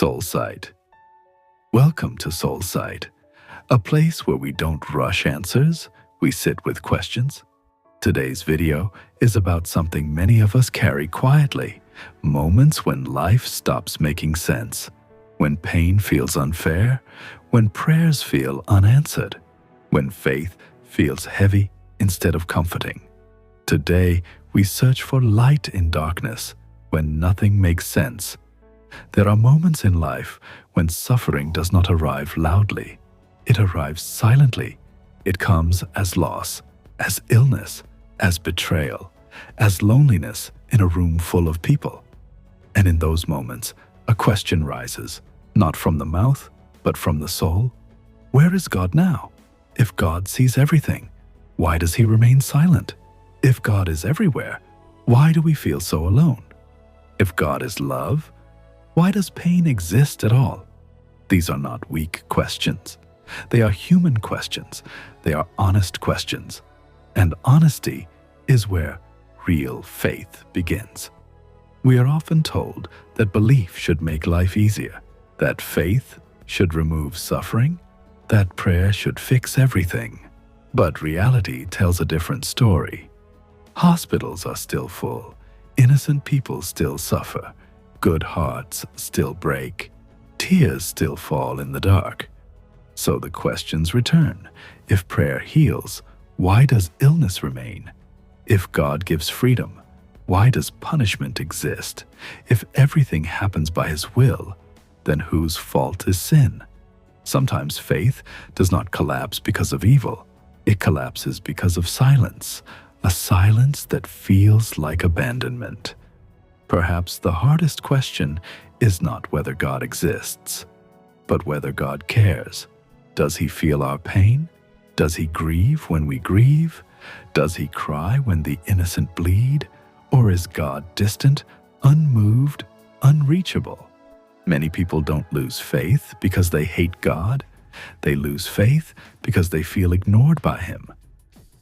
SoulSight. Welcome to SoulSight, a place where we don't rush answers, we sit with questions. Today's video is about something many of us carry quietly, moments when life stops making sense, when pain feels unfair, when prayers feel unanswered, when faith feels heavy instead of comforting. Today, we search for light in darkness when nothing makes sense. There are moments in life when suffering does not arrive loudly. It arrives silently. It comes as loss, as illness, as betrayal, as loneliness in a room full of people. And in those moments, a question rises, not from the mouth, but from the soul. Where is God now? If God sees everything, why does He remain silent? If God is everywhere, why do we feel so alone? If God is love, why does pain exist at all? These are not weak questions. They are human questions. They are honest questions. And honesty is where real faith begins. We are often told that belief should make life easier, that faith should remove suffering, that prayer should fix everything. But reality tells a different story. Hospitals are still full. Innocent people still suffer. Good hearts still break. Tears still fall in the dark. So the questions return. If prayer heals, why does illness remain? If God gives freedom, why does punishment exist? If everything happens by His will, then whose fault is sin? Sometimes faith does not collapse because of evil. It collapses because of silence, a silence that feels like abandonment. Perhaps the hardest question is not whether God exists, but whether God cares. Does He feel our pain? Does He grieve when we grieve? Does He cry when the innocent bleed? Or is God distant, unmoved, unreachable? Many people don't lose faith because they hate God. They lose faith because they feel ignored by Him.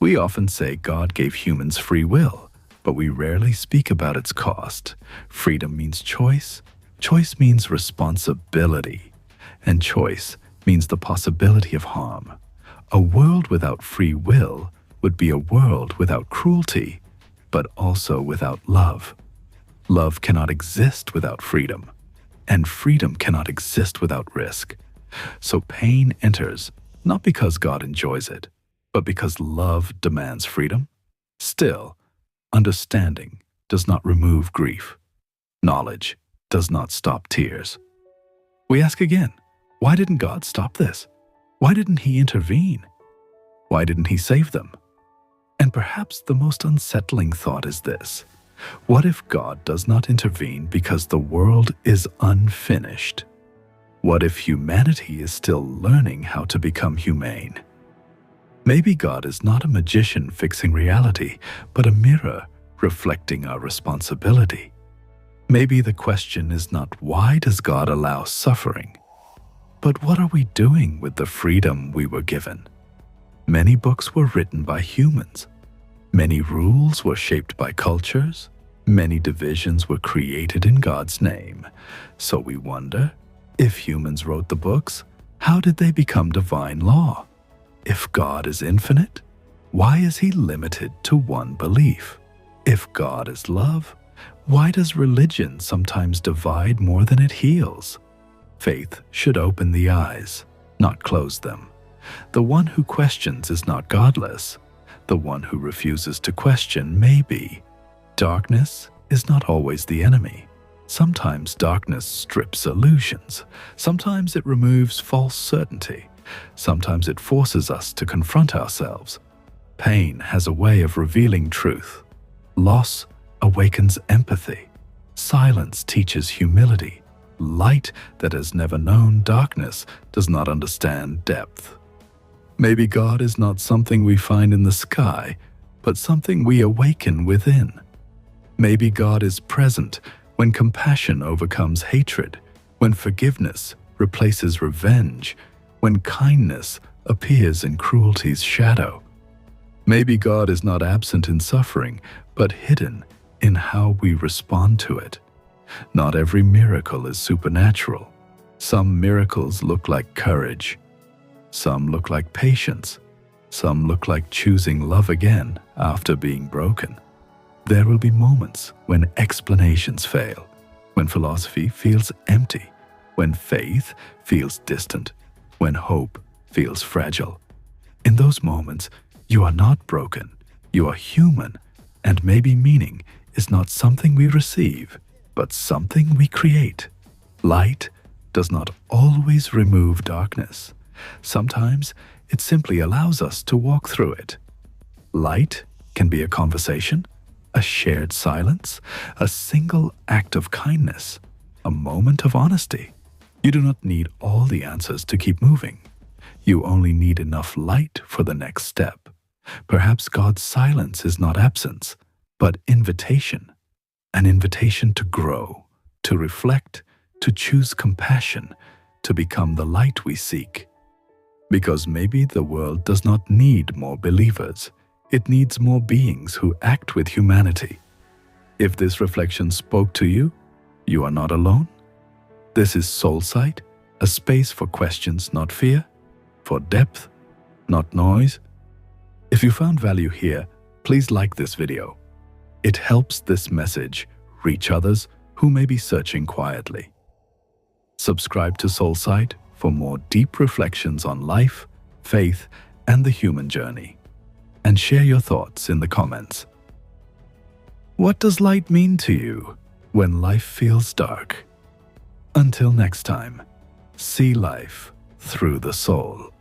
We often say God gave humans free will, but we rarely speak about its cost. Freedom means choice. Choice means responsibility. And choice means the possibility of harm. A world without free will would be a world without cruelty, but also without love. Love cannot exist without freedom, and freedom cannot exist without risk. So pain enters, not because God enjoys it, but because love demands freedom. Still, understanding does not remove grief. Knowledge does not stop tears. We ask again, why didn't God stop this? Why didn't He intervene? Why didn't He save them? And perhaps the most unsettling thought is this: what if God does not intervene because the world is unfinished? What if humanity is still learning how to become humane? Maybe God is not a magician fixing reality, but a mirror reflecting our responsibility. Maybe the question is not why does God allow suffering, but what are we doing with the freedom we were given? Many books were written by humans. Many rules were shaped by cultures. Many divisions were created in God's name. So we wonder, if humans wrote the books, how did they become divine law? If God is infinite, why is He limited to one belief? If God is love, why does religion sometimes divide more than it heals? Faith should open the eyes, not close them. The one who questions is not godless. The one who refuses to question may be. Darkness is not always the enemy. Sometimes darkness strips illusions. Sometimes it removes false certainty. Sometimes it forces us to confront ourselves. Pain has a way of revealing truth. Loss awakens empathy. Silence teaches humility. Light that has never known darkness does not understand depth. Maybe God is not something we find in the sky, but something we awaken within. Maybe God is present when compassion overcomes hatred, when forgiveness replaces revenge, when kindness appears in cruelty's shadow. Maybe God is not absent in suffering, but hidden in how we respond to it. Not every miracle is supernatural. Some miracles look like courage. Some look like patience. Some look like choosing love again after being broken. There will be moments when explanations fail, when philosophy feels empty, when faith feels distant, when hope feels fragile. In those moments, you are not broken, you are human, and maybe meaning is not something we receive, but something we create. Light does not always remove darkness. Sometimes it simply allows us to walk through it. Light can be a conversation, a shared silence, a single act of kindness, a moment of honesty. You do not need all the answers to keep moving. You only need enough light for the next step. Perhaps God's silence is not absence, but invitation. An invitation to grow, to reflect, to choose compassion, to become the light we seek. Because maybe the world does not need more believers. It needs more beings who act with humanity. If this reflection spoke to you, you are not alone. This is SoulSight, a space for questions, not fear, for depth, not noise. If you found value here, please like this video. It helps this message reach others who may be searching quietly. Subscribe to SoulSight for more deep reflections on life, faith, and the human journey. And share your thoughts in the comments. What does light mean to you when life feels dark? Until next time, see life through the soul.